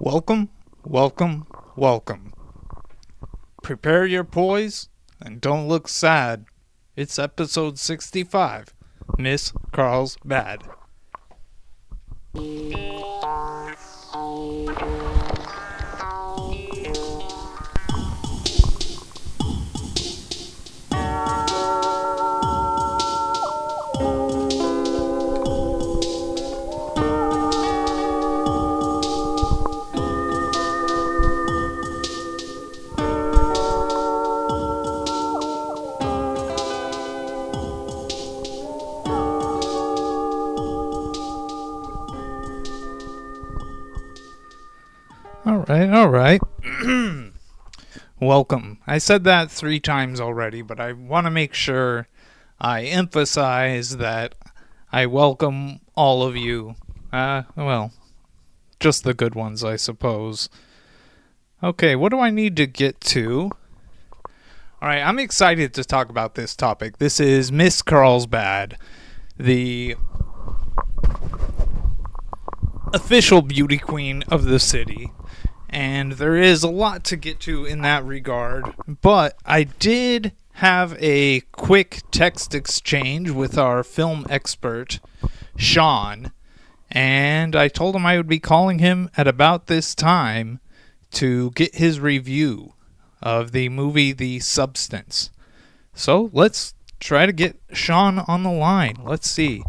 Welcome, welcome, welcome. Prepare your poise and don't look sad. It's episode 65, Miss Carlsbad. All right. Welcome. I said that 3 times already, but I want to make sure I emphasize that I welcome all of you. Just the good ones, I suppose. Okay, what do I need to get to? Alright, I'm excited to talk about this topic. This is Miss Carlsbad, the official beauty queen of the city. And there is a lot to get to in that regard, but I did have a quick text exchange with our film expert, Shawn, and I told him I would be calling him at about this time to get his review of the movie The Substance. So let's try to get Shawn on the line. Let's see.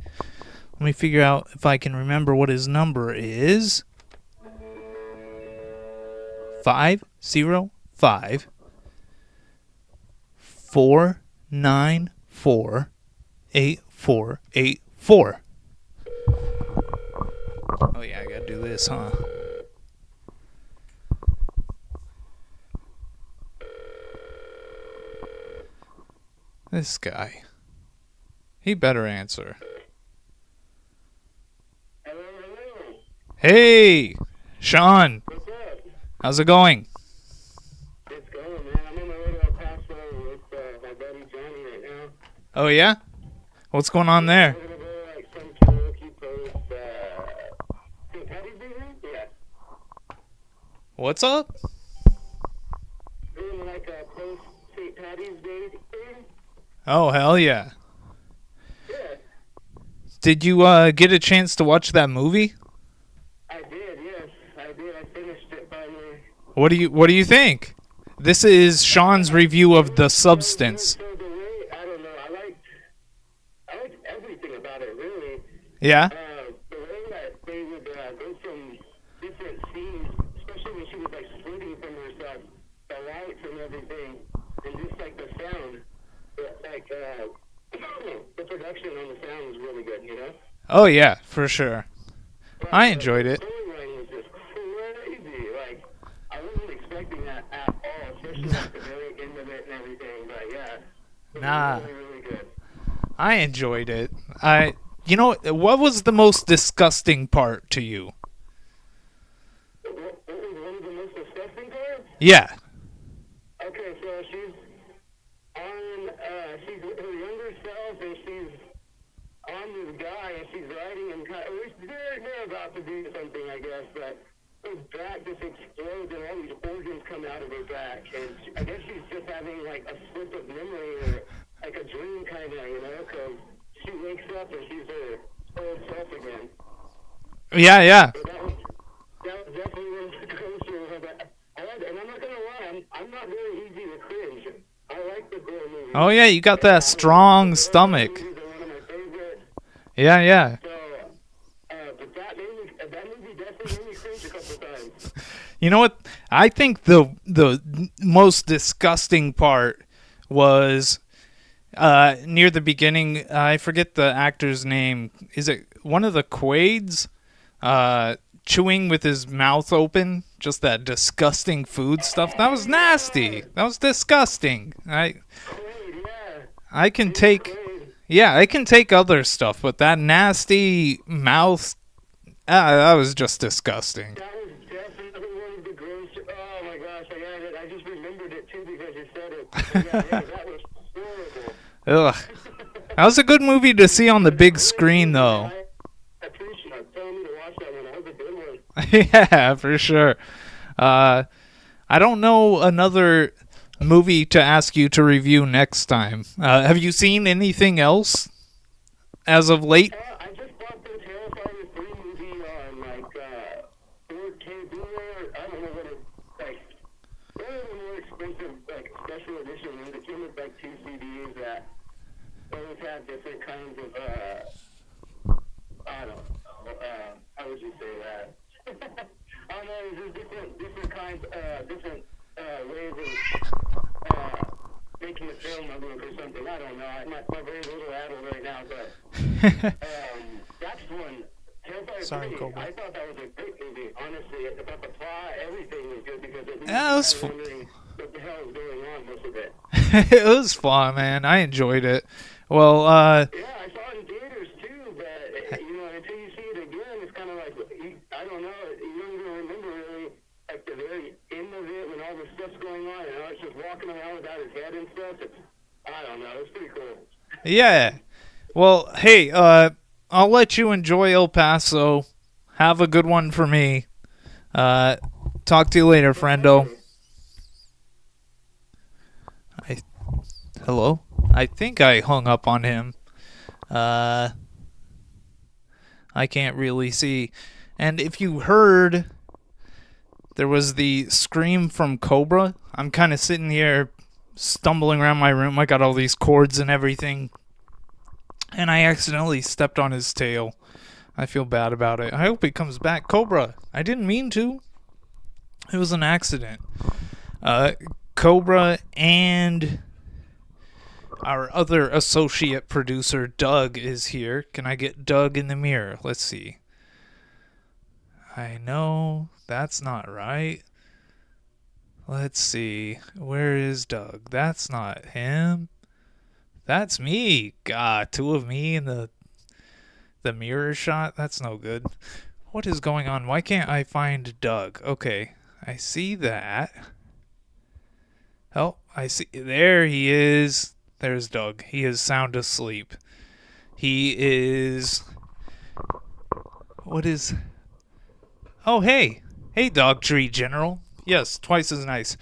Let me figure out if I can remember what his number is. 505 494 8484. Oh yeah, I gotta do this, huh? This guy. He better answer. Hey, Shawn. How's it going? It's going, man. I'm on my way to El Paso with my buddy Johnny right now. Oh, yeah? What's going on there? We're going to go like some karaoke post, St. Patty's Day, right? Yeah. What's up? Doing like a post St. Patty's Day thing. Oh, hell yeah. Yeah. Did you get a chance to watch that movie? I did, yes. I did. I finished it finally. What do you think? This is Shawn's review of The Substance. So the way, I don't know, I liked everything about it, really. Yeah? The way that they would go from different scenes, especially when she was like splitting from herself, the lights and everything, and just like the sound, like the production on the sound was really good, you know? Oh, yeah, for sure. But I enjoyed it. The storyline was just crazy. Like, I wasn't expecting that at all, especially at the very end of it and everything, but yeah. It was really, really good. I enjoyed it. What was the most disgusting part to you? What was one of the most disgusting parts? Yeah. Okay, so she's with her younger self, and she's on this guy, and she's riding him. They're about to do something, I guess, but his back just explodes, and all these organs come out of her back, and I guess she's just having like a slip of memory or like a dream, kind of, you know, because she wakes up and she's her old self again. Yeah. So that was definitely one of the closer. And I'm not gonna lie, I'm not very easy to cringe. I like the gore movies. Oh, yeah, you got that strong stomach. Movies are one of my favorites. Yeah. So, but that movie definitely made me cringe a couple times. You know what? I think the most disgusting part was near the beginning. I forget the actor's name. Is it one of the Quaids? Chewing with his mouth open, just that disgusting food stuff. That was nasty. That was disgusting. I can take other stuff, but that nasty mouth, that was just disgusting. That was definitely one of the gross. Oh my gosh, I just remembered it too because you said it. Yeah, that was horrible. Ugh. That was a good movie to see on the big screen, though. I appreciate telling me to watch that one. That was a good Yeah, for sure. Uh, I don't know another movie to ask you to review next time. Have you seen anything else as of late? I just bought the Terrifier 3 movie on, like, 4K Blu-ray. I don't know what it's, like, one of the more expensive, like, special edition ones. It came with, like, 2 CDs that both have different kinds of, I don't know, how would you say that? I don't know, there's just different kinds, different, ways of, making the film a look or something. I don't know. My brain's a little addled right now, but that's one. Terrifier Sorry, 3, Cobra. I thought that was a great movie. Honestly, about the plot, everything was good because it was Yeah, it was kind of wondering what the hell is going on most of it. It was fun, man. I enjoyed it. Well, Yeah, I saw it in theaters too, but until you see it again, it's kind of like I don't know. You don't even remember really like the very end of it when all the stuff's going on. It's just walking around without his head and stuff. I don't know. It's pretty cool. yeah. Well, hey, I'll let you enjoy El Paso. Have a good one for me. Talk to you later, friendo. Hello? I think I hung up on him. I can't really see. And if you heard, there was the scream from Cobra. I'm kind of sitting here stumbling around my room. I got all these cords and everything. And I accidentally stepped on his tail. I feel bad about it. I hope he comes back. Cobra, I didn't mean to. It was an accident. Cobra and our other associate producer, Doug, is here. Can I get Doug in the mirror? Let's see. I know that's not right. Let's see. Where is Doug? That's not him. That's me. God, two of me in the mirror shot? That's no good. What is going on? Why can't I find Doug? Okay, I see that. Oh, I see. There he is. There's Doug. He is sound asleep. He is... What is... Oh, hey. Hey, Dog Tree General. Yes, twice as nice.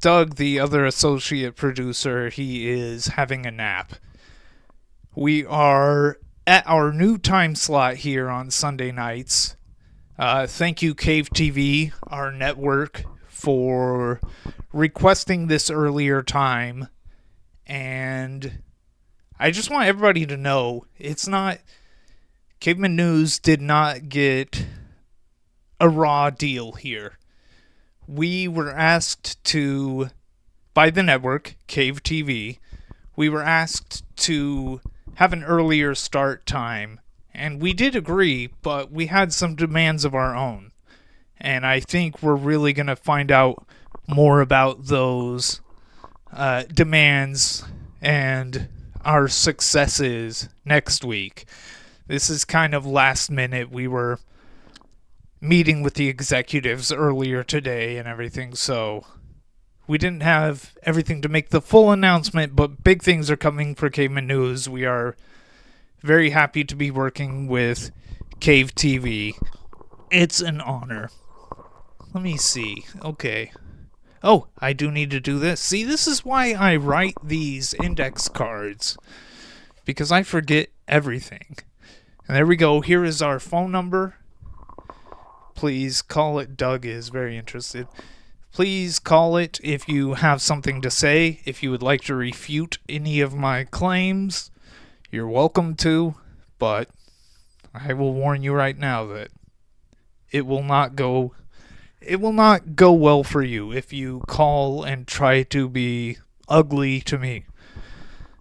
Doug, the other associate producer, he is having a nap. We are at our new time slot here on Sunday nights. Thank you, Cave TV, our network, for requesting this earlier time. And I just want everybody to know, it's not... Caveman News did not get a raw deal here. We were asked to, by the network, Cave TV, we were asked to have an earlier start time. And we did agree, but we had some demands of our own. And I think we're really going to find out more about those demands and our successes next week. This is kind of last minute. We were meeting with the executives earlier today and everything, so we didn't have everything to make the full announcement, but big things are coming for Caveman News. We are very happy to be working with Cave TV. It's an honor. Let me see. Okay. Oh, I do need to do this. See, this is why I write these index cards, because I forget everything. And there we go. Here is our phone number. Please call it. Doug is very interested. Please call it if you have something to say. If you would like to refute any of my claims, you're welcome to. But I will warn you right now that it will not go well for you if you call and try to be ugly to me.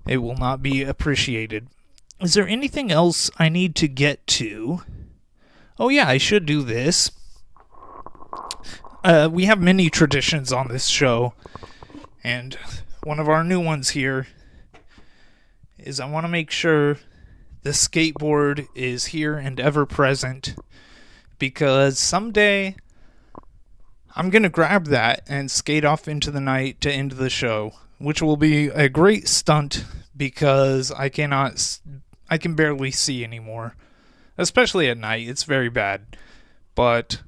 It will not be appreciated. Is there anything else I need to get to? Oh yeah, I should do this. We have many traditions on this show, and one of our new ones here is I want to make sure the skateboard is here and ever present, because someday I'm going to grab that and skate off into the night to end the show, which will be a great stunt because I can barely see anymore. Especially at night, it's very bad. But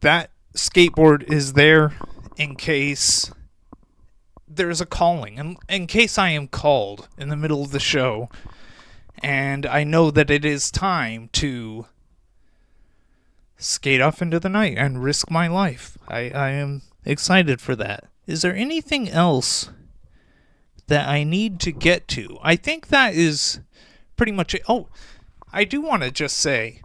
that skateboard is there in case there's a calling, and in case I am called in the middle of the show, and I know that it is time to skate off into the night and risk my life. I am excited for that. Is there anything else that I need to get to? I think that is pretty much it. Oh, I do want to just say,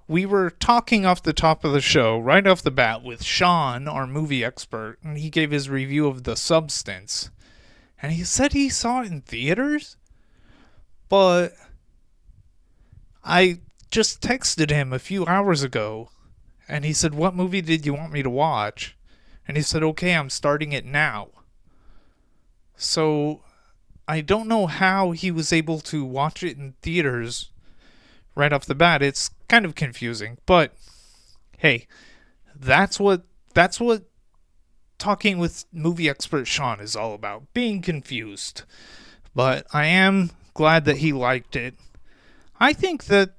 we were talking off the top of the show, right off the bat, with Shawn, our movie expert, and he gave his review of The Substance. And he said he saw it in theaters, but I just texted him a few hours ago, and he said, "What movie did you want me to watch?" And he said, "Okay, I'm starting it now." So I don't know how he was able to watch it in theaters right off the bat. It's kind of confusing, but hey, that's what talking with movie expert Shawn is all about, being confused. But I am glad that he liked it. I think that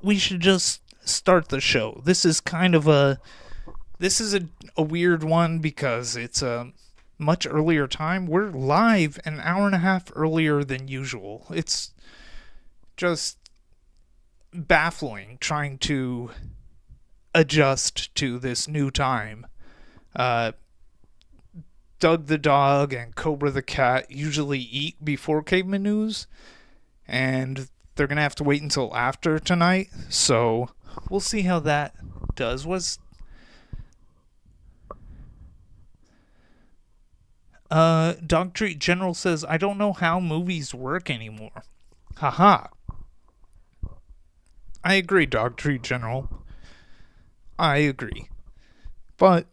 we should just start the show. This is a weird one because it's a much earlier time. We're live an hour and a half earlier than usual. It's just baffling trying to adjust to this new time. Doug the dog and Cobra the cat usually eat before Caveman News, and they're gonna have to wait until after tonight, so we'll see how that does. Dog Treat General says, "I don't know how movies work anymore." Haha. I agree, Dog Treat General. I agree. But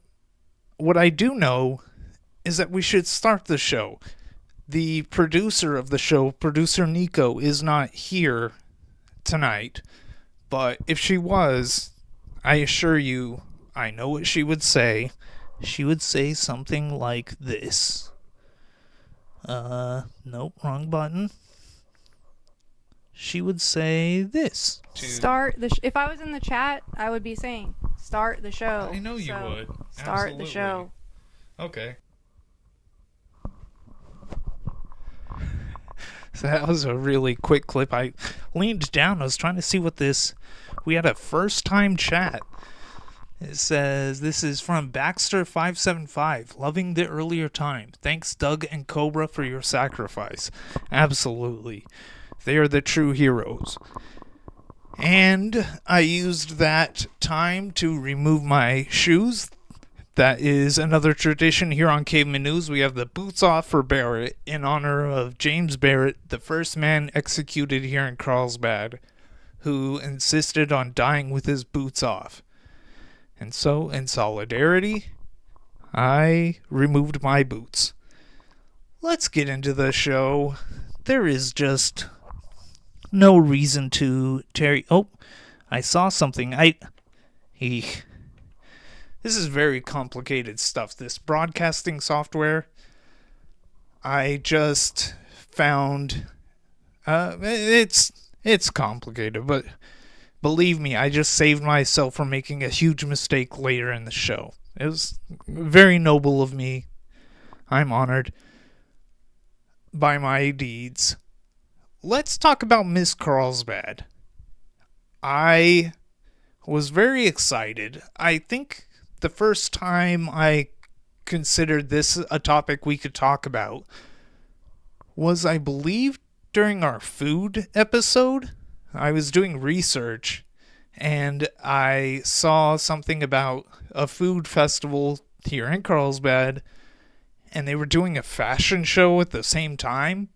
what I do know is that we should start the show. The producer of the show, producer Nico, is not here tonight. But if she was, I assure you, I know what she would say. She would say something like this. Nope, wrong button. She would say this. If I was in the chat, I would be saying, start the show. I know you would. Start Absolutely. the show. Okay. So that was a really quick clip. I leaned down. I was trying to see what this... We had a first-time chat. It says, this is from Baxter575. Loving the earlier time. Thanks, Doug and Cobra, for your sacrifice. Absolutely. They are the true heroes. And I used that time to remove my shoes. That is another tradition here on Caveman News. We have the boots off for Barrett in honor of James Barrett, the first man executed here in Carlsbad, who insisted on dying with his boots off. And so, in solidarity, I removed my boots. Let's get into the show. There is just no reason to tarry. Oh, I saw something. This is very complicated stuff, this broadcasting software. I just found it's complicated, but believe me, I just saved myself from making a huge mistake later in the show. It was very noble of me. I'm honored by my deeds. Let's talk about Miss Carlsbad. I was very excited. I think the first time I considered this a topic we could talk about was, I believe, during our food episode. I was doing research and I saw something about a food festival here in Carlsbad, and they were doing a fashion show at the same time.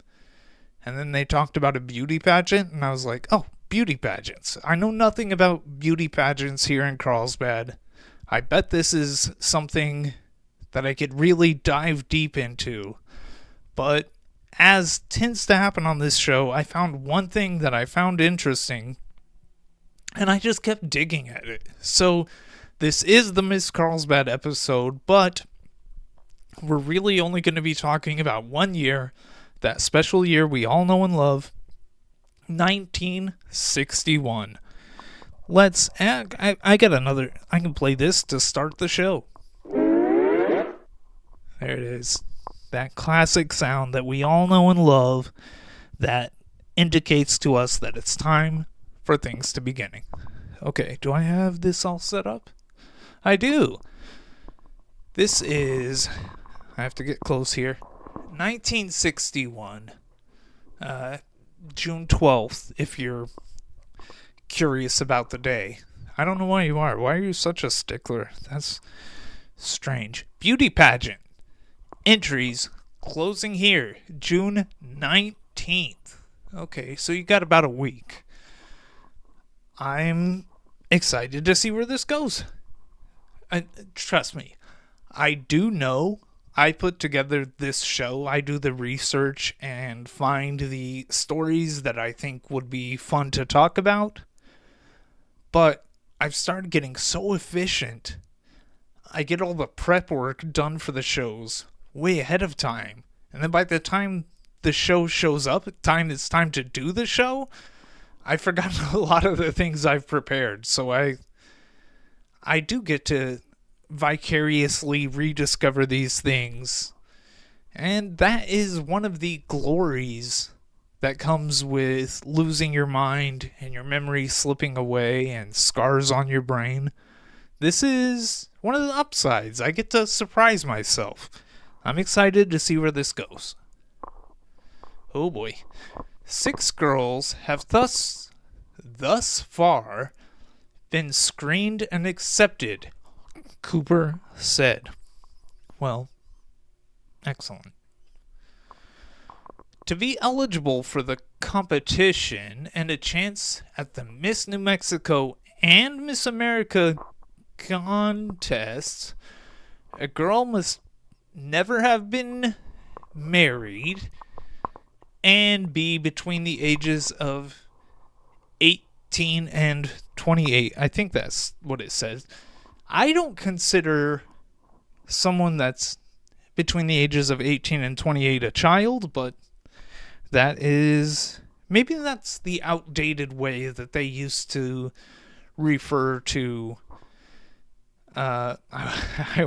And then they talked about a beauty pageant, and I was like, oh, beauty pageants. I know nothing about beauty pageants here in Carlsbad. I bet this is something that I could really dive deep into. But as tends to happen on this show, I found one thing that I found interesting, and I just kept digging at it. So this is the Miss Carlsbad episode, but we're really only going to be talking about 1 year, that special year we all know and love, 1961. I got another. I can play this to start the show. There it is. That classic sound that we all know and love that indicates to us that it's time for things to beginning. Okay, do I have this all set up? I do. This is, I have to get close here, 1961, June 12th, if you're curious about the day. I don't know why you are. Why are you such a stickler? That's strange. Beauty pageant. Entries closing here, June 19th. Okay, so you got about a week. I'm excited to see where this goes. Trust me, I do know I put together this show. I do the research and find the stories that I think would be fun to talk about. But I've started getting so efficient. I get all the prep work done for the shows way ahead of time. And then by the time the show shows up, it's time to do the show, I've forgotten a lot of the things I've prepared. So I do get to vicariously rediscover these things. And that is one of the glories that comes with losing your mind and your memory slipping away and scars on your brain. This is one of the upsides. I get to surprise myself. I'm excited to see where this goes. Oh boy. 6 girls have thus far been screened and accepted, Cooper said. Well, excellent. To be eligible for the competition and a chance at the Miss New Mexico and Miss America contests, a girl must never have been married and be between the ages of 18 and 28. I think that's what it says. I don't consider someone that's between the ages of 18 and 28 a child, but maybe that's the outdated way that they used to refer to. I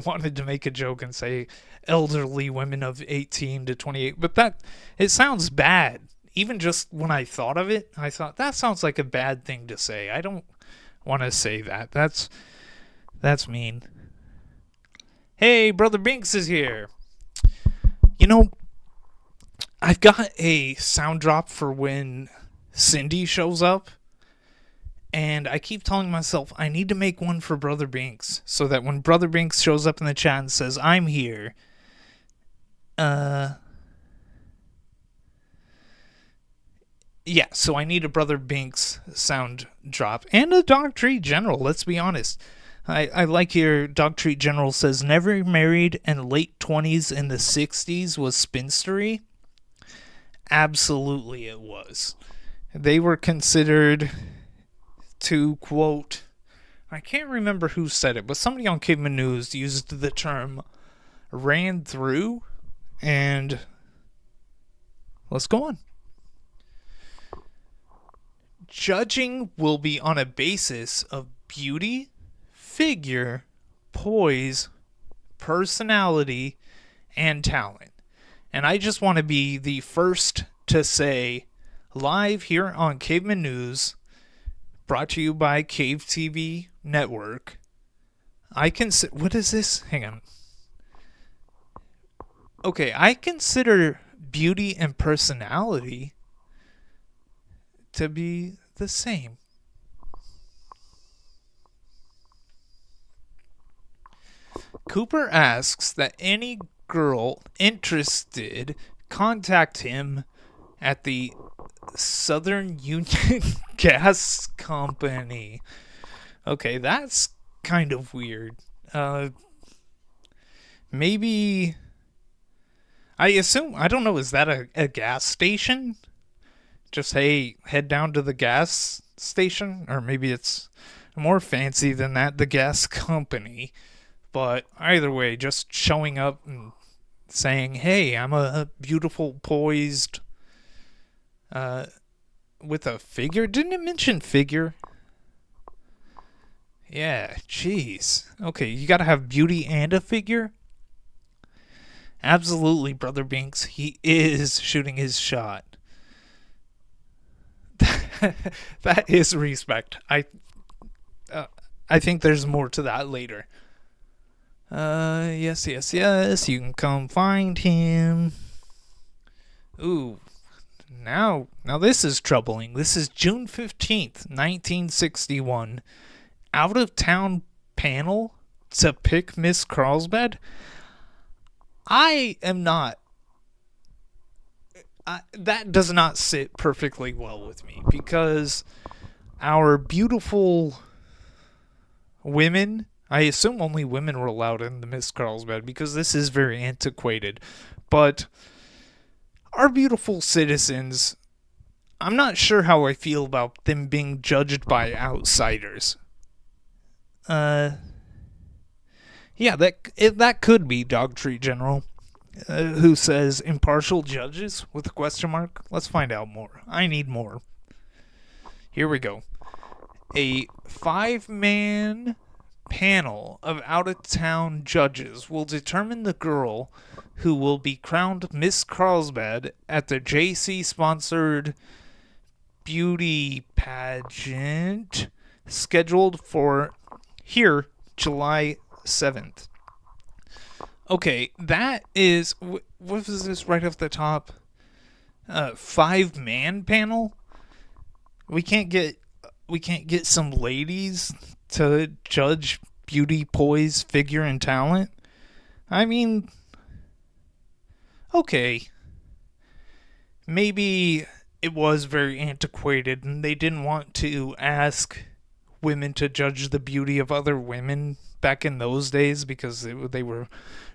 wanted to make a joke and say elderly women of 18 to 28, but it sounds bad. Even just when I thought of it, I thought that sounds like a bad thing to say. I don't want to say that. That's mean. Hey, Brother Binks is here. You know, I've got a sound drop for when Cindy shows up, and I keep telling myself I need to make one for Brother Binks so that when Brother Binks shows up in the chat and says, I'm here, yeah, so I need a Brother Binks sound drop. And a Dog Treat General, let's be honest. I like here, Dog Treat General says, never married and late 20s in the 60s was spinstery. Absolutely it was. They were considered to, quote, I can't remember who said it, but somebody on Caveman News used the term ran through, and let's go on. Judging will be on a basis of beauty, figure, poise, personality, and talent. And I just want to be the first to say, live here on Caveman News, brought to you by Cave TV Network, what is this? Hang on. Okay, I consider beauty and personality to be the same. Cooper asks that any girl interested contact him at the Southern Union Gas Company. Okay, that's kind of weird. Maybe, I assume, I don't know, is that a gas station? Just, hey, head down to the gas station? Or maybe it's more fancy than that, the gas company. But either way, just showing up and saying, hey, I'm a beautiful, poised, with a figure. Didn't it mention figure? Yeah, jeez. Okay, you gotta have beauty and a figure? Absolutely, Brother Binks. He is shooting his shot. That is respect. Uh, I think there's more to that later. Yes, yes, yes. You can come find him. Ooh, now this is troubling. This is June 15th, 1961. Out of town panel to pick Miss Carlsbad. I am not. That does not sit perfectly well with me because our beautiful women. I assume only women were allowed in the Miss Carlsbad because this is very antiquated. But our beautiful citizens, I'm not sure how I feel about them being judged by outsiders. Uh, yeah, that could be Dogtree General, who says impartial judges with a question mark. Let's find out more. I need more. Here we go. A 5-man panel of out-of-town judges will determine the girl who will be crowned Miss Carlsbad at the JC-sponsored beauty pageant scheduled for here, July 7th. Okay, that is... What was this right off the top? 5-man panel? We can't get some ladies to judge beauty, poise, figure, and talent? I mean, okay. Maybe it was very antiquated and they didn't want to ask women to judge the beauty of other women back in those days because they were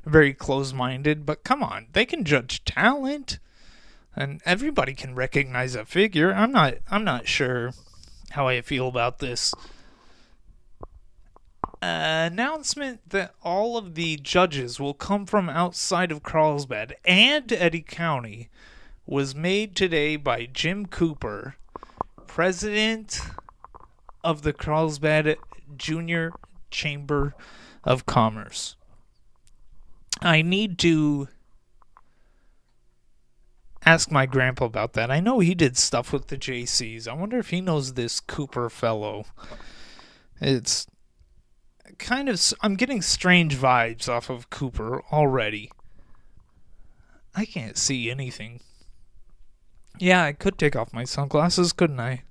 very close-minded. But come on, they can judge talent and everybody can recognize a figure. I'm not sure how I feel about this. Announcement that all of the judges will come from outside of Carlsbad and Eddy County was made today by Jim Cooper, president of the Carlsbad Junior Chamber of Commerce. I need to ask my grandpa about that. I know he did stuff with the JCs. I wonder if he knows this Cooper fellow. It's kind of... I'm getting strange vibes off of Cooper already. I can't see anything. Yeah, I could take off my sunglasses, couldn't I?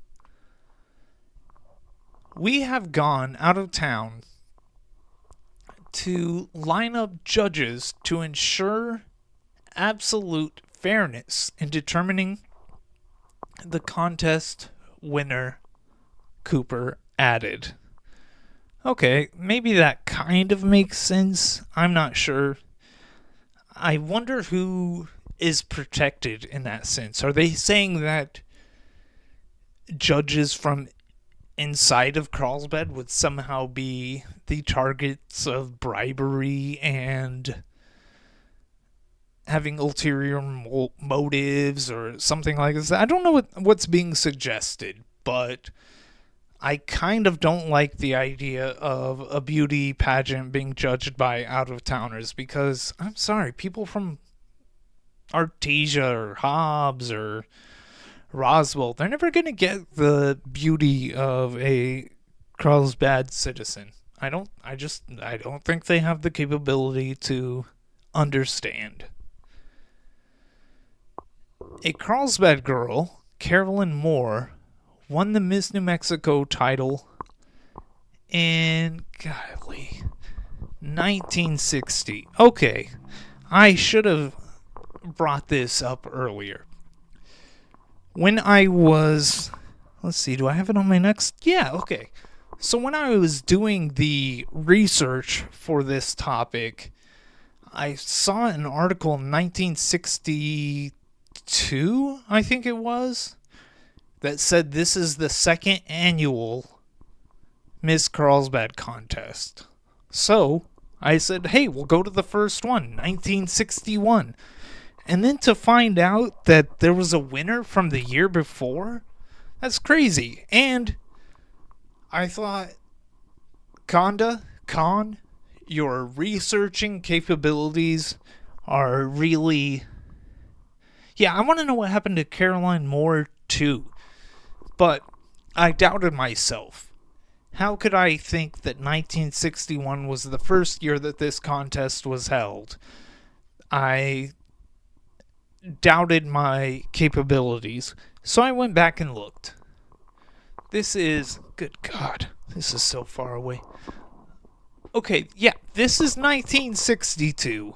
We have gone out of town to line up judges to ensure absolute fairness in determining the contest winner, Cooper added. Okay, maybe that kind of makes sense. I'm not sure. I wonder who is protected in that sense. Are they saying that judges from inside of Carlsbad would somehow be the targets of bribery and having ulterior motives or something like this? I don't know what's being suggested, but I kind of don't like the idea of a beauty pageant being judged by out-of-towners because, I'm sorry, people from Artesia or Hobbs or Roswell, they're never going to get the beauty of a Carlsbad citizen. I don't think they have the capability to understand. A Carlsbad girl, Carolyn Moore, won the Miss New Mexico title in, 1960. Okay, I should have brought this up earlier. When I was... Let's see, do I have it on my next... Yeah, okay. So when I was doing the research for this topic, I saw an article in 1962, I think it was, that said this is the second annual Miss Carlsbad contest. So I said, hey, we'll go to the first one, 1961. And then to find out that there was a winner from the year before, that's crazy. And I thought Con, your researching capabilities are really... Yeah, I want to know what happened to Caroline Moore, too. But I doubted myself. How could I think that 1961 was the first year that this contest was held? I doubted my capabilities, so I went back and looked. This is... Good God, this is so far away. Okay, yeah, this is 1962.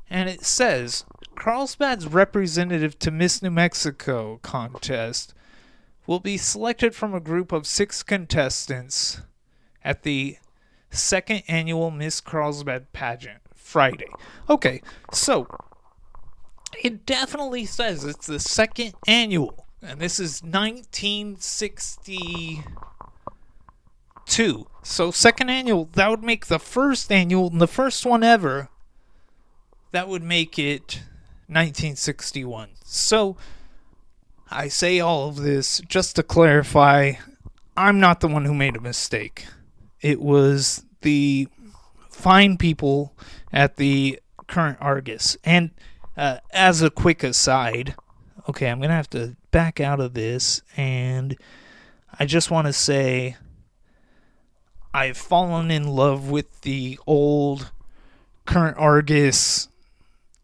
And it says, Carlsbad's representative to Miss New Mexico contest will be selected from a group of 6 contestants at the 2nd annual Miss Carlsbad pageant, Friday. Okay, so it definitely says it's the 2nd annual, and this is 1962. So 2nd annual, that would make the 1st annual, and the first one ever, that would make it 1961. So I say all of this just to clarify, I'm not the one who made a mistake. It was the fine people at the current Argus. And as a quick aside, okay, I'm going to have to back out of this, and I just want to say I've fallen in love with the old current Argus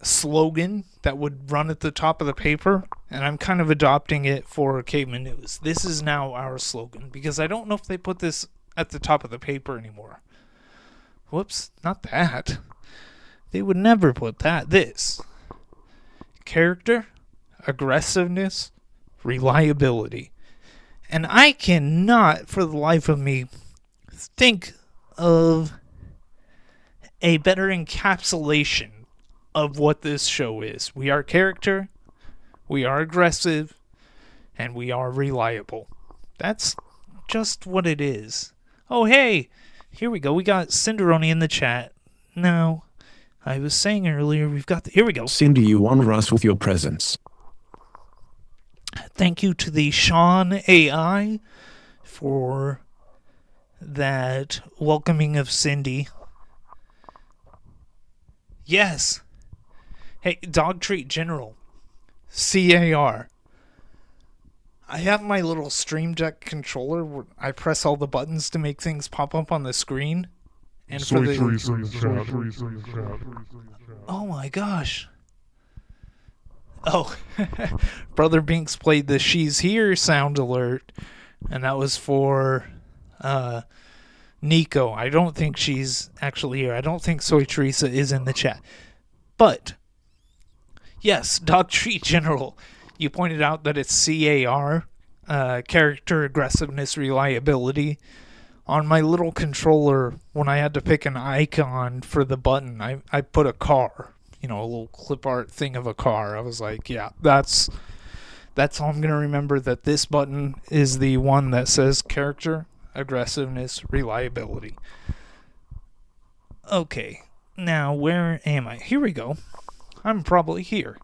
slogan that would run at the top of the paper, and I'm kind of adopting it for Caveman News. This is now our slogan, because I don't know if they put this at the top of the paper anymore. Whoops, not that. They would never put that. This. Character, aggressiveness, reliability. And I cannot, for the life of me, think of a better encapsulation of what this show is. We are character, we are aggressive, and we are reliable. That's just what it is. Oh, hey, here we go. We got Cinderoni in the chat. Now, I was saying earlier, we've got here we go. Cindy, you honor us with your presence. Thank you to the Shawn AI for that welcoming of Cindy. Yes. Hey, Dog Treat General. CAR. I have my little Stream Deck controller where I press all the buttons to make things pop up on the screen. And for the... Oh my gosh. Oh. Brother Binks played the She's Here sound alert. And that was for Nico. I don't think she's actually here. I don't think Soy Teresa is in the chat. But, yes, Dog Treat General. You pointed out that it's CAR, character, aggressiveness, reliability. On my little controller, when I had to pick an icon for the button, I put a car. You know, a little clip art thing of a car. I was like, yeah, that's all I'm going to remember, that this button is the one that says character, aggressiveness, reliability. Okay, now where am I? Here we go. I'm probably here.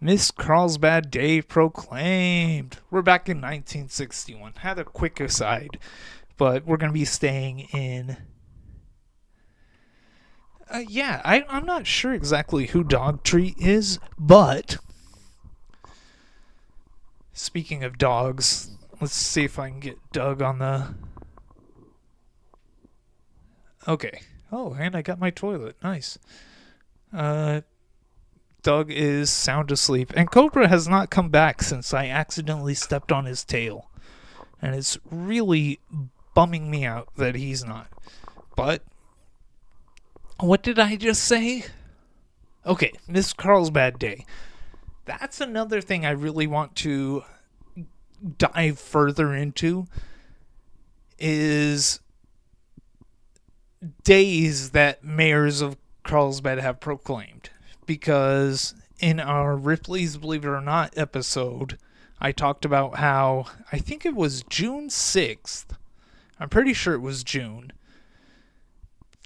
Miss Carlsbad Day proclaimed. We're back in 1961. Had a quick aside, but we're going to be staying in... I'm not sure exactly who Dog Treat is, but... Speaking of dogs, let's see if I can get Doug on the... Okay. Oh, and I got my toilet. Nice. Doug is sound asleep. And Cobra has not come back since I accidentally stepped on his tail. And it's really bumming me out that he's not. But, what did I just say? Okay, Miss Carlsbad Day. That's another thing I really want to dive further into, is days that mayors of Carlsbad have proclaimed. Because in our Ripley's Believe It or Not episode, I talked about how, I think it was June 6th, I'm pretty sure it was June,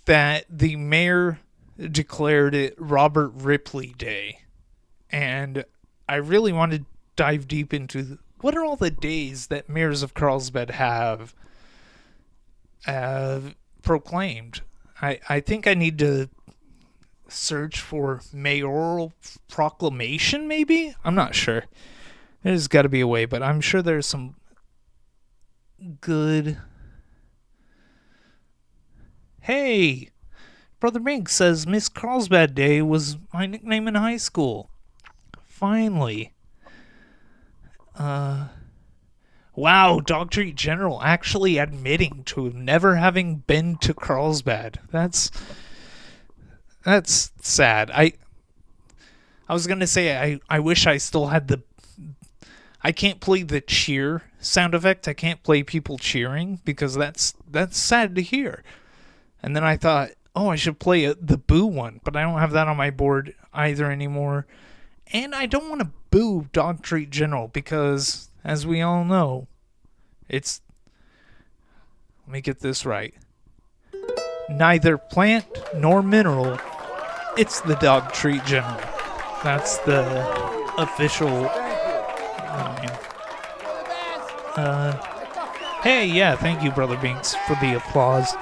that the mayor declared it Robert Ripley Day. And I really want to dive deep into what are all the days that mayors of Carlsbad have proclaimed. I think I need to search for mayoral proclamation, maybe? I'm not sure. There's got to be a way, but I'm sure there's some good... Hey! Brother Mink says Miss Carlsbad Day was my nickname in high school. Finally. Wow, Dr. General actually admitting to never having been to Carlsbad. That's sad. I was gonna say I wish I still had the... I can't play the cheer sound effect. I can't play people cheering because that's sad to hear. And then I thought, oh, I should play the boo one, but I don't have that on my board either anymore. And I don't want to boo Dog Treat General because, as we all know, it's... Let me get this right. Neither plant nor mineral. It's the Dog Treat General. That's the official name. Hey, yeah, thank you, Brother Binks, for the applause.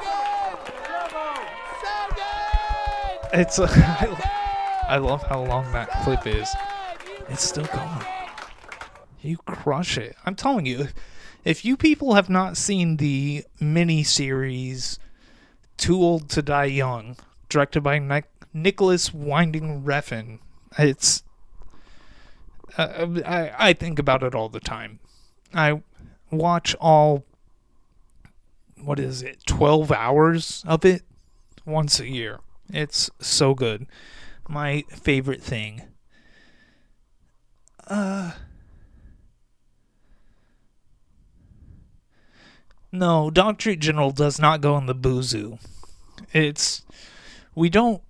It's I love how long that clip is. It's still going. You crush it. I'm telling you, if you people have not seen the mini-series Too Old to Die Young, directed by Nicholas Winding Refn, it's... I think about it all the time. I watch all... What is it? 12 hours of it once a year. It's so good. My favorite thing. No, Dog Treat General does not go in the boo zoo. It's... We don't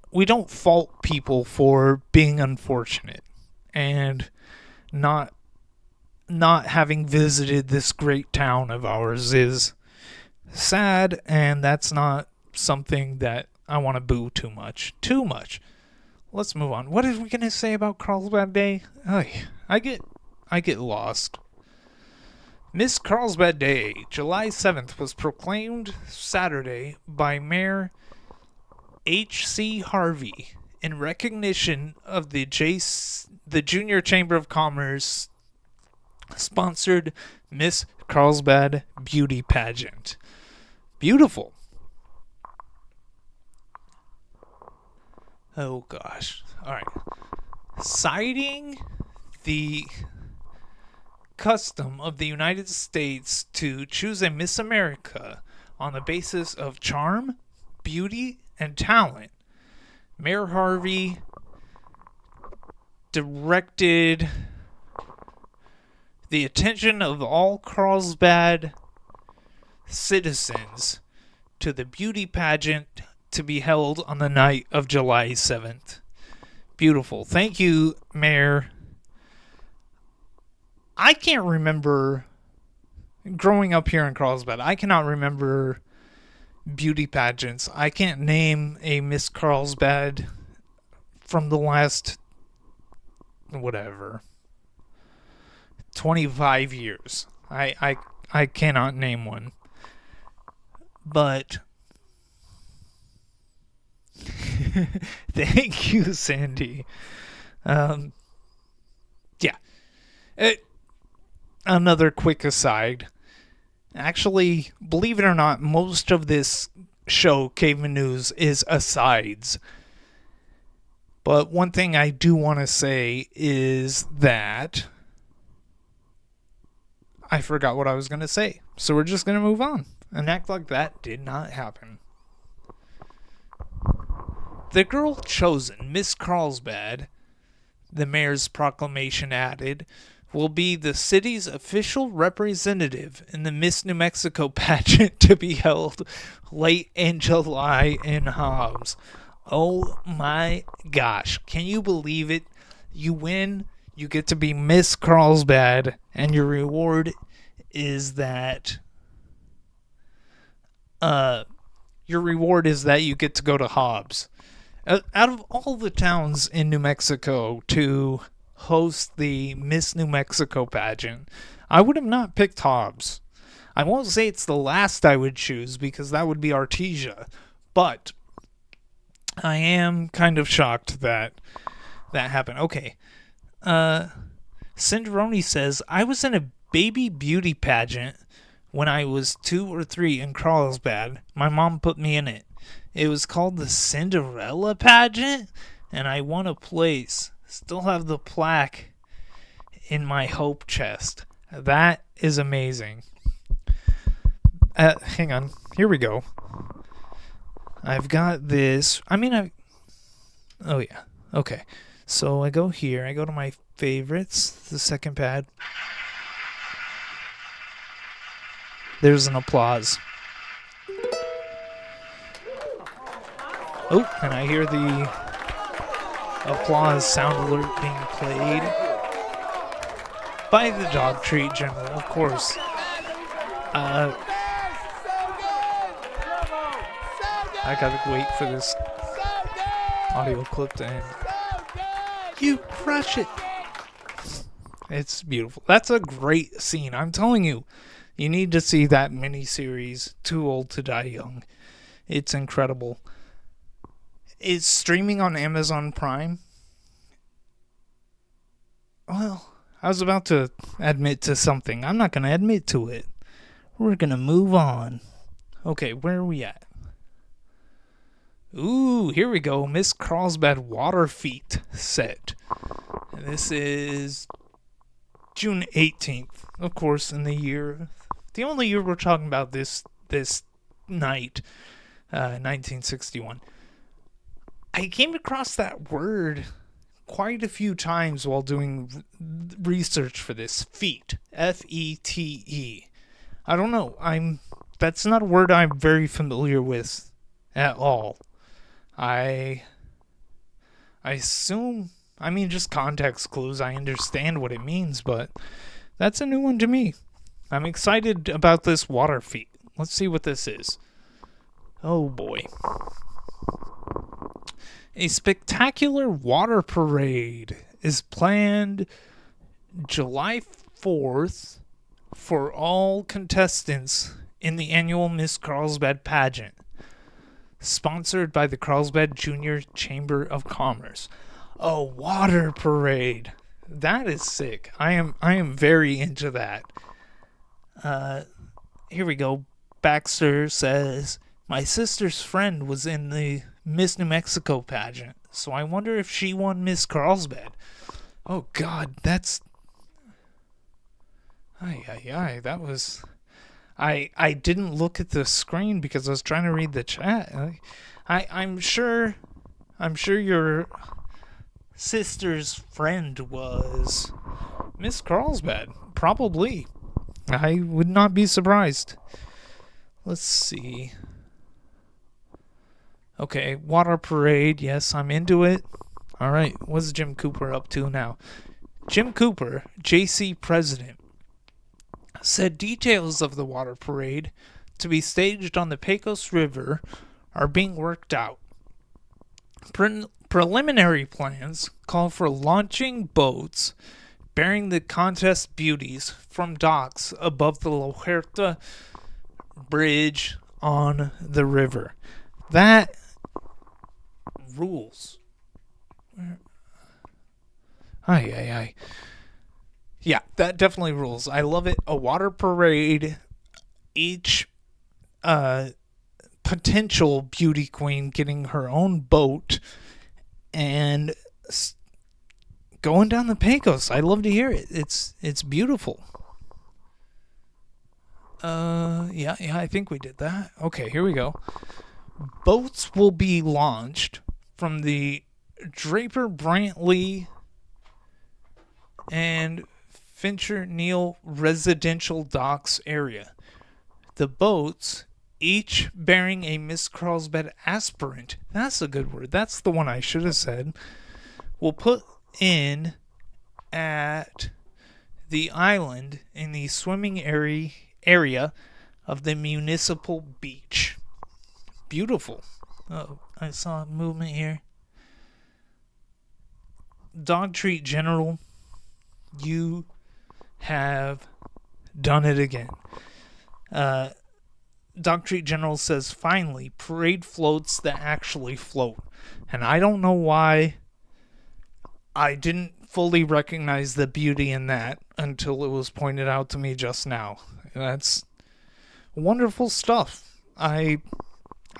fault people for being unfortunate and not having visited this great town of ours is sad, and that's not something that I want to boo too much. Too much. Let's move on. What are we gonna say about Carlsbad Day? I get lost. Miss Carlsbad Day, July 7th, was proclaimed Saturday by Mayor H.C. Harvey in recognition of the Junior Chamber of Commerce sponsored Miss Carlsbad beauty pageant. Beautiful. Oh gosh. Alright. Citing the custom of the United States to choose a Miss America on the basis of charm, beauty, and talent, Mayor Harvey directed the attention of all Carlsbad citizens to the beauty pageant to be held on the night of July 7th. Beautiful. Thank you, Mayor. I can't remember, growing up here in Carlsbad, I cannot remember beauty pageants. I can't name a Miss Carlsbad from the last, 25 years. I cannot name one. But thank you, Sandy. Yeah. Another quick aside. Actually, believe it or not, most of this show, Caveman News, is asides. But one thing I do want to say is that I forgot what I was going to say. So we're just going to move on and act like that did not happen. The girl chosen, Miss Carlsbad, the mayor's proclamation added, will be the city's official representative in the Miss New Mexico pageant to be held late in July in Hobbs. Oh my gosh. Can you believe it? You win, you get to be Miss Carlsbad, and your reward is that you get to go to Hobbs. Out of all the towns in New Mexico to host the Miss New Mexico pageant, I would have not picked Hobbs. I won't say it's the last I would choose because that would be Artesia, but I am kind of shocked that that happened. Okay. Cinderoni says, I was in a baby beauty pageant when I was 2 or 3 in Carlsbad. My mom put me in it. It was called the Cinderella pageant, and I won a place. Still have the plaque in my hope chest. That is amazing. Hang on. Here we go. I've got this. Oh, yeah. Okay. So I go here. I go to my favorites. The second pad. There's an applause. Oh, and I hear the applause sound alert being played by the Dog Treat General, of course. I gotta wait for this audio clip to end. You crush it. It's beautiful. That's a great scene. I'm telling you, you need to see that miniseries, Too Old to Die Young. It's incredible. It's streaming on Amazon Prime. Well, I was about to admit to something. I'm not going to admit to it. We're going to move on. Okay, where are we at? Ooh, here we go. Miss Carlsbad Water Feet set. And this is June 18th, of course, in the year. The only year we're talking about this night, 1961. I came across that word quite a few times while doing research for this. Feet. Fete. I don't know. That's not a word I'm very familiar with at all. I assume, just context clues. I understand what it means, but that's a new one to me. I'm excited about this water feet. Let's see what this is. Oh boy. A spectacular water parade is planned July 4th for all contestants in the annual Miss Carlsbad pageant, sponsored by the Carlsbad Junior Chamber of Commerce. A water parade. That is sick. I am very into that. Here we go. Baxter says, my sister's friend was in the Miss New Mexico pageant, so I wonder if she won Miss Carlsbad. Oh God, that's... that was... I didn't look at the screen because I was trying to read the chat. I'm sure your sister's friend was Miss Carlsbad. Probably. I would not be surprised. Let's see. Okay, water parade. Yes, I'm into it. All right, what's Jim Cooper up to now? Jim Cooper, JC president, said details of the water parade to be staged on the Pecos River are being worked out. Preliminary plans call for launching boats bearing the contest beauties from docks above the La Huerta Bridge on the river. That rules. Yeah, that definitely rules. I love it. A water parade. Each potential beauty queen getting her own boat and going down the Pecos. I love to hear it. It's beautiful. Yeah, I think we did that. Okay, here we go. Boats will be launched from the Draper Brantley and Fincher Neal residential docks area. The boats, each bearing a Miss Carlsbad aspirant, that's a good word, that's the one I should have said, will put in at the island in the swimming area of the municipal beach. Beautiful. Oh, I saw movement here. Dog Treat General, you have done it again. Doctorate General says, finally, parade floats that actually float. And I don't know why I didn't fully recognize the beauty in that until it was pointed out to me just now. That's wonderful stuff. I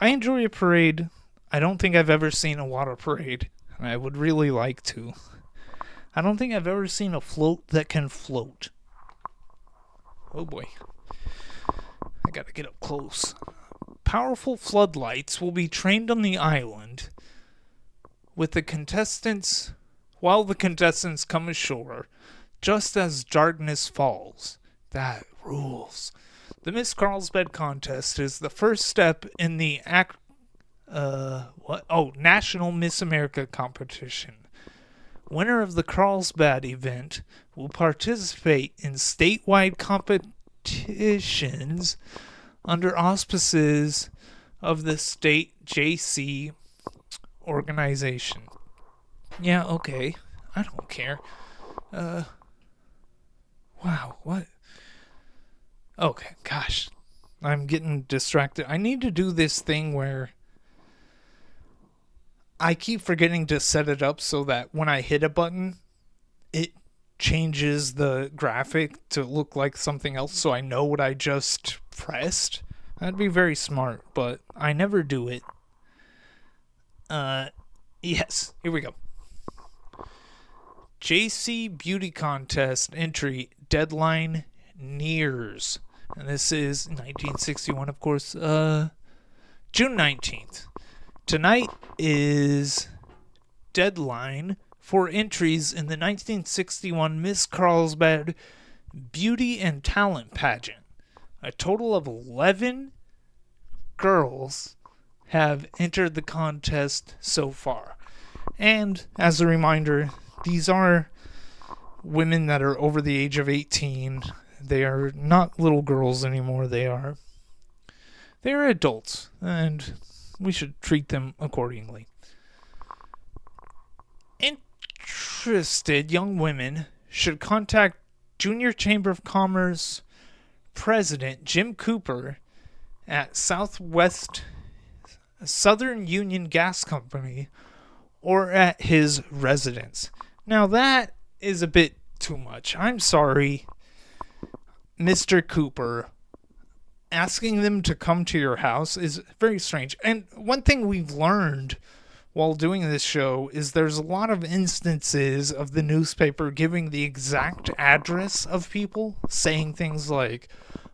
enjoy a parade. I don't think I've ever seen a water parade. And I would really like to. I don't think I've ever seen a float that can float. Oh boy. I gotta get up close. Powerful floodlights will be trained on the island with the contestants while the contestants come ashore, just as darkness falls. That rules. The Miss Carlsbad contest is the first step in the National Miss America competition. Winner of the Carlsbad event will participate in statewide competitions under auspices of the state JC organization. Yeah, okay. I don't care. Wow, what? Okay, gosh. I'm getting distracted. I need to do this thing where I keep forgetting to set it up so that when I hit a button, it changes the graphic to look like something else so I know what I just pressed. That'd be very smart, but I never do it. Yes, here we go. JC Beauty Contest entry deadline nears. And this is 1961, of course, June 19th. Tonight is deadline for entries in the 1961 Miss Carlsbad Beauty and Talent Pageant. A total of 11 girls have entered the contest so far. And as a reminder, these are women that are over the age of 18. They are not little girls anymore. They are adults, and we should treat them accordingly. Interested young women should contact Junior Chamber of Commerce President Jim Cooper at Southern Union Gas Company or at his residence. Now that is a bit too much. I'm sorry, Mr. Cooper. Asking them to come to your house is very strange. And one thing we've learned while doing this show is there's a lot of instances of the newspaper giving the exact address of people, saying things like,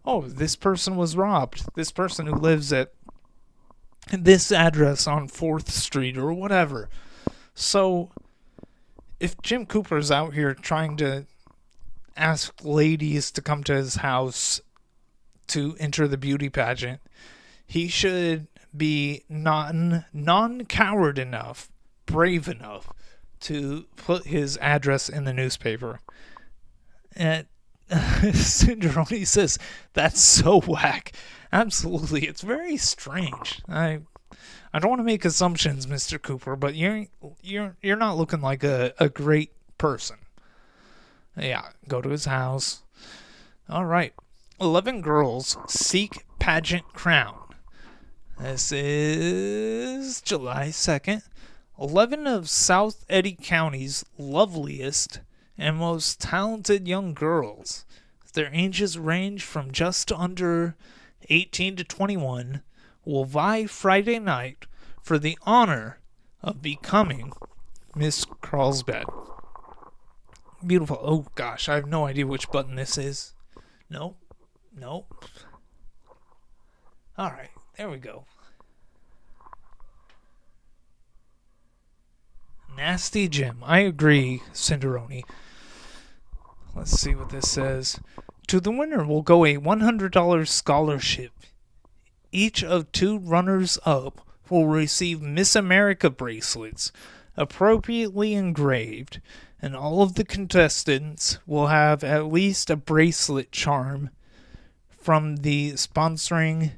oh, this person was robbed. This person who lives at this address on 4th Street or whatever. So if Jim Cooper's out here trying to ask ladies to come to his house to enter the beauty pageant, he should be non-coward enough, brave enough to put his address in the newspaper. And Cinderoni says, that's so whack. Absolutely. It's very strange. I don't want to make assumptions, Mr. Cooper, but you're not looking like a great person. Yeah, go to his house. All right. 11 girls seek pageant crown. This is July 2nd. 11 of South Eddy County's loveliest and most talented young girls. Their ages range from just under 18 to 21 will vie Friday night for the honor of becoming Miss Carlsbad. Beautiful. Oh gosh, I have no idea which button this is. Nope. Alright, there we go. Nasty Jim. I agree, Cinderoni. Let's see what this says. To the winner will go a $100 scholarship. Each of 2 runners-up will receive Miss America bracelets, appropriately engraved, and all of the contestants will have at least a bracelet charm from the sponsoring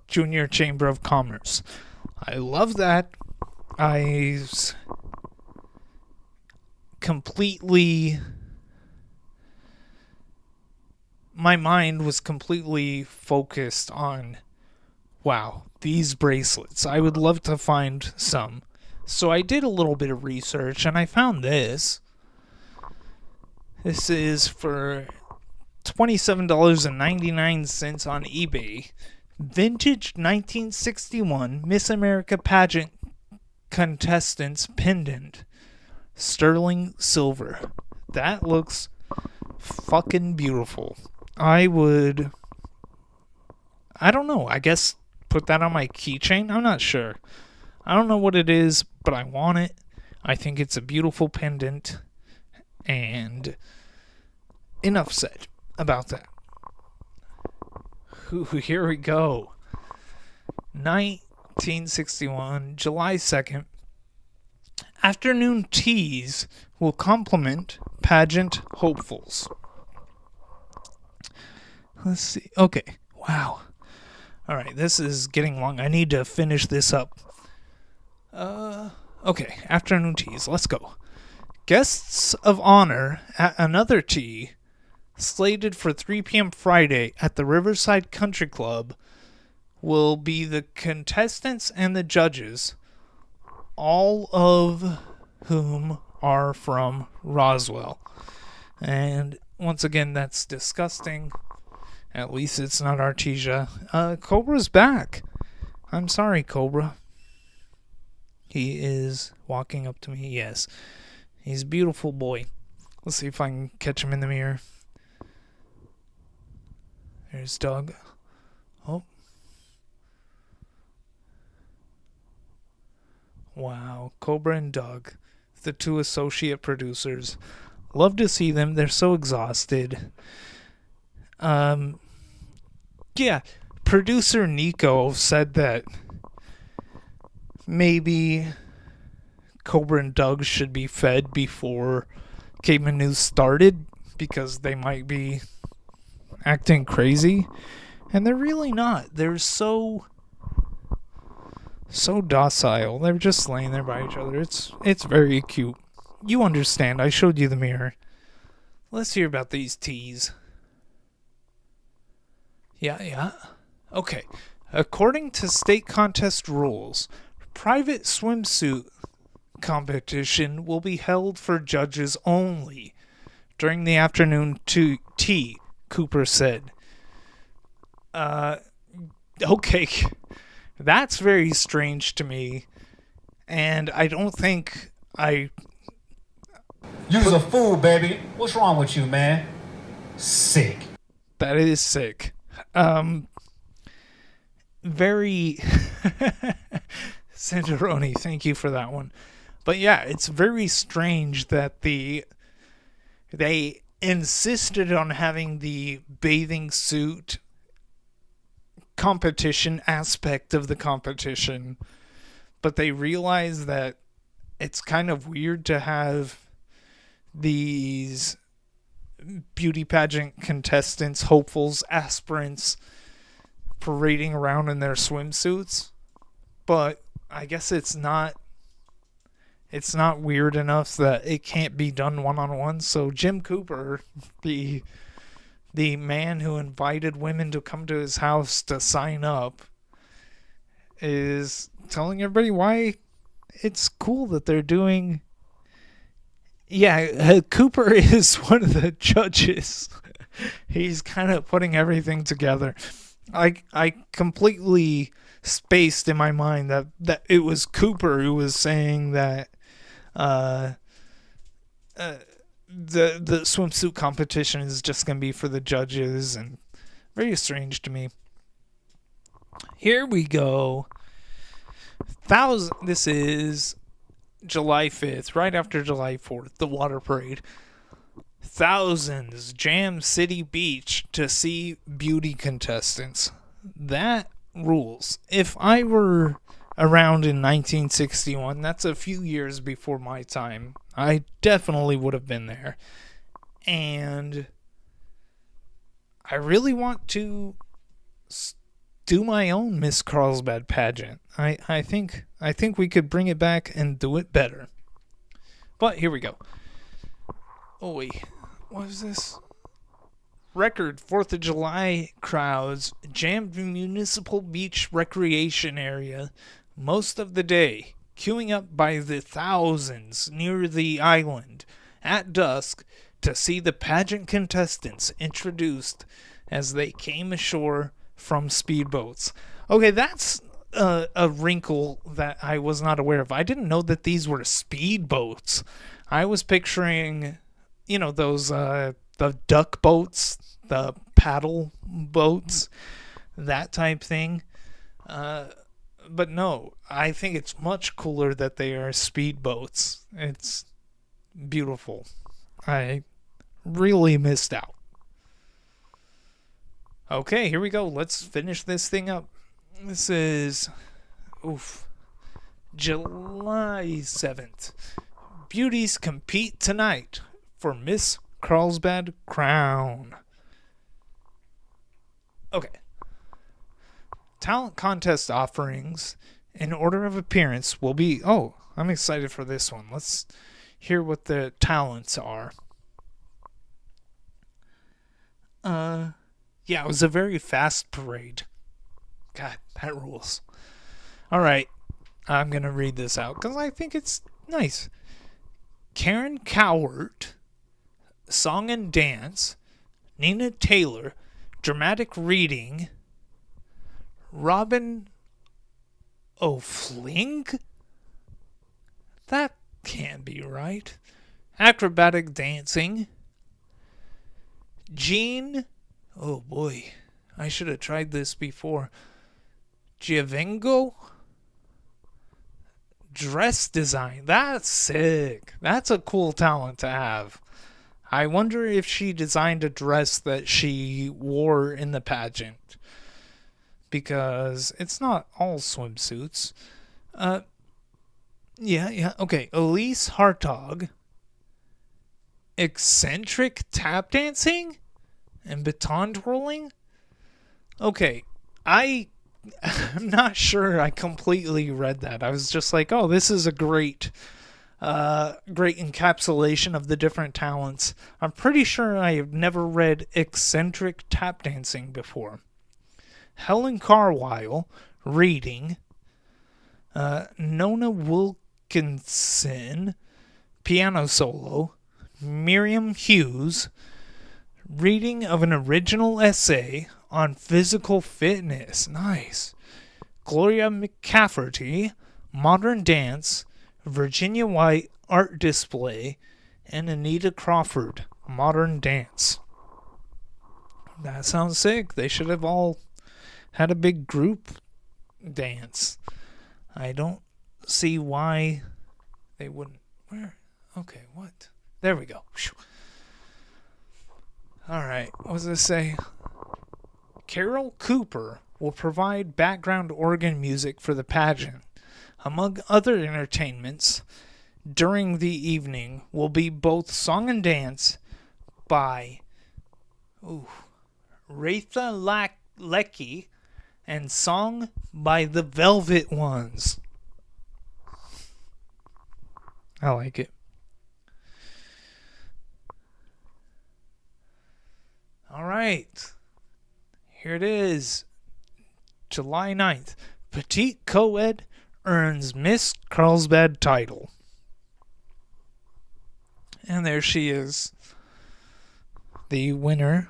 Junior Chamber of Commerce. I love that. I completely my mind was completely focused on, wow, these bracelets. I would love to find some. So I did a little bit of research and I found this. This is for $27.99 on eBay. Vintage 1961 Miss America pageant contestants pendant. Sterling silver. That looks fucking beautiful. I don't know, I guess put that on my keychain? I'm not sure. I don't know what it is, but I want it. I think it's a beautiful pendant. And enough said about that. Ooh, here we go. 1961, July 2nd. Afternoon teas will complement pageant hopefuls. Let's see. Okay. Wow. All right. This is getting long. I need to finish this up. Okay. Afternoon teas. Let's go. Guests of honor at another tea slated for 3 p.m. Friday at the Riverside Country Club will be the contestants and the judges, all of whom are from Roswell. And once again, that's disgusting. At least it's not Artesia. Cobra's back. I'm sorry, Cobra. He is walking up to me. Yes. He's a beautiful boy. Let's see if I can catch him in the mirror. There's Doug. Oh. Wow. Cobra and Doug. The two associate producers. Love to see them. They're so exhausted. Yeah, producer Nico said that maybe Cobra and Doug should be fed before Caveman News started because they might be acting crazy. And they're really not. They're so docile. They're just laying there by each other. It's very cute. You understand. I showed you the mirror. Let's hear about these teas. Yeah. Okay. According to state contest rules, private swimsuit competition will be held for judges only during the afternoon tea, Cooper said. Okay. That's very strange to me. And I don't think You's a fool, baby. What's wrong with you, man? Sick. That is sick. Very Cinderoni, thank you for that one. But yeah, it's very strange that they insisted on having the bathing suit competition aspect of the competition, but they realized that it's kind of weird to have these beauty pageant contestants, hopefuls, aspirants parading around in their swimsuits. But I guess it's not weird enough that it can't be done one-on-one. So Jim Cooper, the man who invited women to come to his house to sign up, is telling everybody why it's cool that they're doing. Yeah, Cooper is one of the judges. He's kind of putting everything together. I completely spaced in my mind that it was Cooper who was saying that the swimsuit competition is just going to be for the judges, and very strange to me. Here we go. This is July 5th, right after July 4th, the water parade. Thousands jam City Beach to see beauty contestants. That rules. If I were around in 1961, that's a few years before my time, I definitely would have been there. And I really want to do my own Miss Carlsbad pageant. I think we could bring it back and do it better. But here we go. Oh wait, what is this? Record 4th of July crowds jammed Municipal Beach Recreation Area most of the day, queuing up by the thousands near the island at dusk to see the pageant contestants introduced as they came ashore from speedboats. Okay, that's a wrinkle that I was not aware of. I didn't know that these were speedboats. I was picturing, those the duck boats, the paddle boats, that type thing. But no, I think it's much cooler that they are speedboats. It's beautiful. I really missed out. Okay, here we go. Let's finish this thing up. This is July 7th. Beauties compete tonight for Miss Carlsbad crown. Okay. Talent contest offerings in order of appearance will be... Oh, I'm excited for this one. Let's hear what the talents are. Yeah, it was a very fast parade. God, that rules. Alright, I'm going to read this out because I think it's nice. Karen Cowart, song and dance. Nina Taylor, dramatic reading. Robin O'Fling? That can't be right. Acrobatic dancing. Jean, oh boy, I should have tried this before. Giavengo? Dress design. That's sick. That's a cool talent to have. I wonder if she designed a dress that she wore in the pageant. Because it's not all swimsuits. Yeah. Okay. Elise Hartog. Eccentric tap dancing? And baton twirling? Okay. I'm not sure I completely read that. I was just like, oh, this is a great encapsulation of the different talents. I'm pretty sure I have never read eccentric tap dancing before. Helen Carwile, reading. Nona Wilkinson, piano solo. Miriam Hughes, reading of an original essay on physical fitness. Nice. Gloria McCafferty, modern dance. Virginia White, art display. And Anita Crawford, modern dance. That sounds sick. They should have all had a big group dance. I don't see why they wouldn't. Where? Okay, what? There we go. Alright, what does this say? Carol Cooper will provide background organ music for the pageant. Among other entertainments during the evening will be both song and dance by Retha Lecky and song by the Velvet Ones. I like it. All right. Here it is. July 9th. Petite Coed earns Miss Carlsbad title. And there she is. The winner.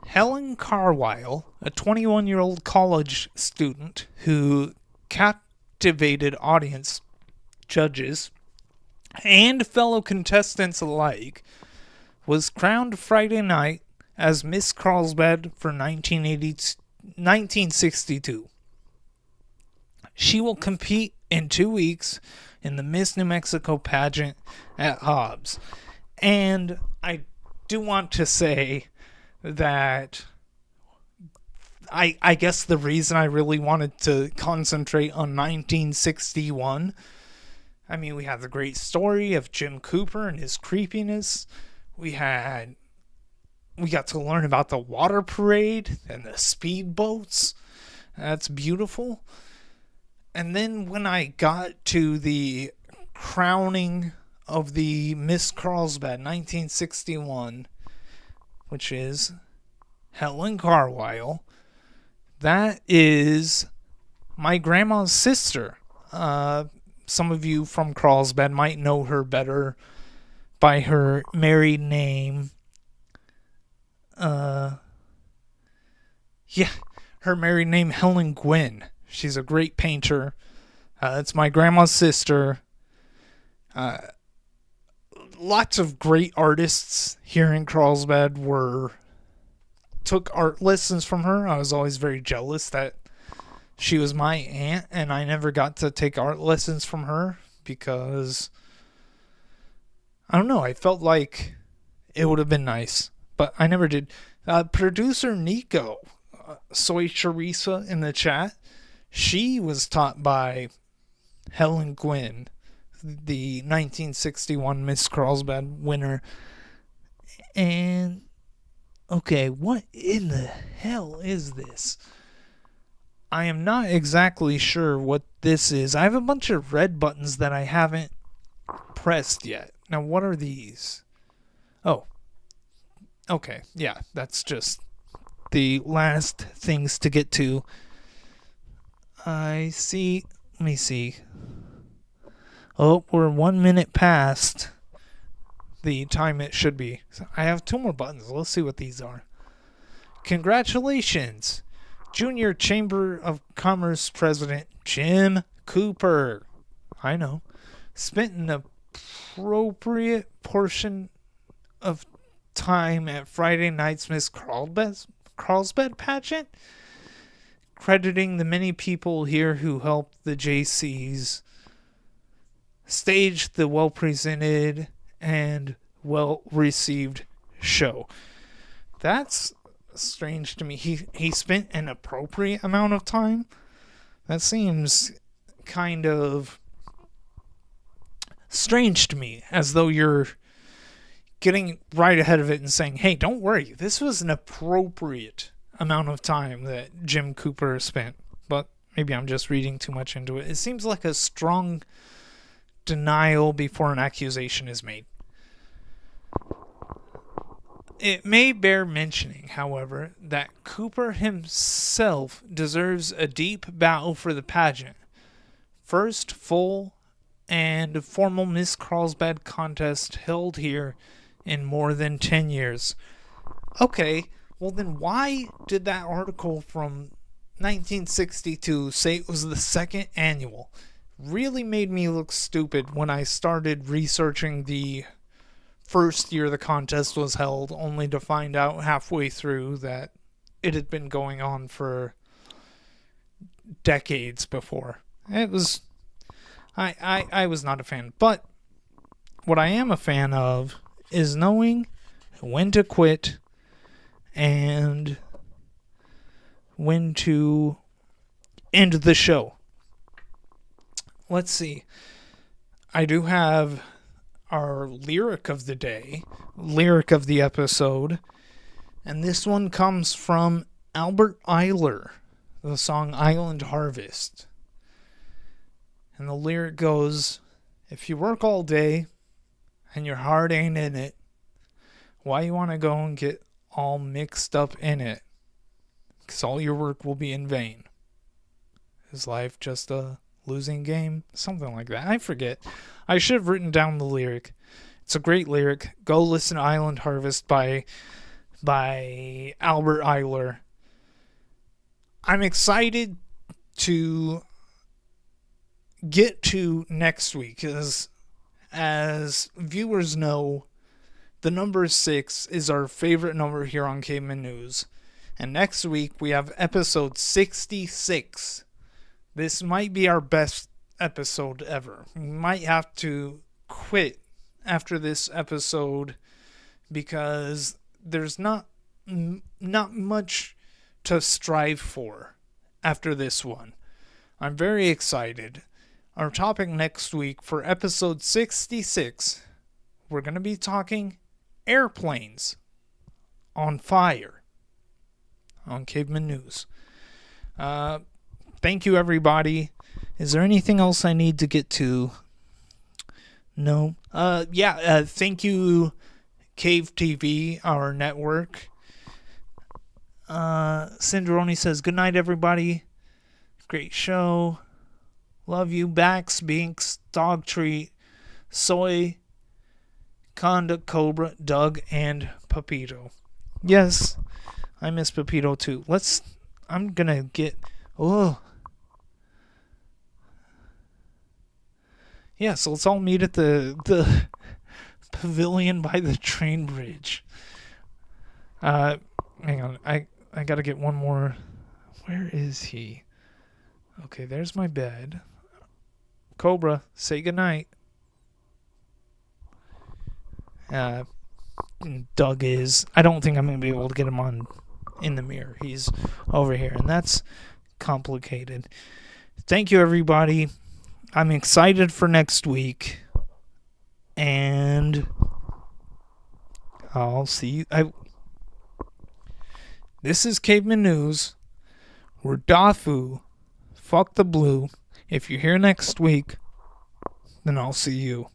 Helen Carwile, a 21-year-old college student who captivated audience, judges, and fellow contestants alike, was crowned Friday night as Miss Carlsbad for 1962. She will compete in 2 weeks in the Miss New Mexico pageant at Hobbs. And I do want to say that I guess the reason I really wanted to concentrate on 1961, I mean, we have the great story of Jim Cooper and his creepiness. We got to learn about the water parade and the speedboats. That's beautiful. And then when I got to the crowning of the Miss Carlsbad 1961, which is Helen Carlisle. That is my grandma's sister. Some of you from Carlsbad might know her better by her married name. Her married name, Helen Gwynn. She's a great painter. It's my grandma's sister. Lots of great artists here in Carlsbad took art lessons from her. I was always very jealous that she was my aunt and I never got to take art lessons from her because I don't know, I felt like it would have been nice, but I never did. Producer Nico, Soy Teresa in the chat, she was taught by Helen Gwynn, the 1961 Miss Carlsbad winner. And, okay, what in the hell is this? I am not exactly sure what this is. I have a bunch of red buttons that I haven't pressed yet. Now, what are these? Oh. Okay, yeah, that's just the last things to get to. I see. Let me see. Oh, we're 1 minute past the time it should be. So I have 2 more buttons. Let's see what these are. Congratulations, Junior Chamber of Commerce President Jim Cooper. I know. Spent an appropriate portion of time at Friday night's Miss Carlsbad pageant, crediting the many people here who helped the JCs stage the well-presented and well-received show. That's strange to me. He spent an appropriate amount of time? That seems kind of strange to me, as though you're getting right ahead of it and saying, hey, don't worry, this was an appropriate amount of time that Jim Cooper spent. But maybe I'm just reading too much into it. It seems like a strong denial before an accusation is made. It may bear mentioning, however, that Cooper himself deserves a deep bow for the pageant. First full and formal Miss Carlsbad contest held here in more than 10 years. Okay, well then why did that article from 1962 say it was the second annual? Really made me look stupid when I started researching the first year the contest was held, only to find out halfway through that it had been going on for decades before. It was... I was not a fan. But what I am a fan of is knowing when to quit and when to end the show. Let's see. I do have our lyric of the day, lyric of the episode, and this one comes from Albert Ayler, the song Island Harvest. And the lyric goes, if you work all day and your heart ain't in it, why you want to go and get all mixed up in it? Because all your work will be in vain. Is life just a losing game? Something like that. I forget. I should have written down the lyric. It's a great lyric. Go listen to Island Harvest by Albert Ayler. I'm excited to get to next week, as viewers know, the number 6 is our favorite number here on Caveman News. And next week we have episode 66. This might be our best episode ever. We might have to quit after this episode because there's not much to strive for after this one. I'm very excited. Our topic next week for episode 66, we're going to be talking airplanes on fire on Caveman News. Thank you, everybody. Is there anything else I need to get to? No. Thank you, Cave TV, our network. Cinderoni says, good night, everybody. Great show. Love you. Bax, Binks, Dog Treat, Soy, Conda, Cobra, Doug, and Pepito. Yes, I miss Pepito too. I'm gonna get. Oh. Yeah, so let's all meet at the pavilion by the train bridge. Hang on. I gotta get one more. Where is he? Okay, there's my bed. Cobra, say goodnight. Doug is. I don't think I'm going to be able to get him on in the mirror. He's over here, and that's complicated. Thank you, everybody. I'm excited for next week, and I'll see you. This is Caveman News. We're Dafu. Fuck the blue. If you're here next week, then I'll see you.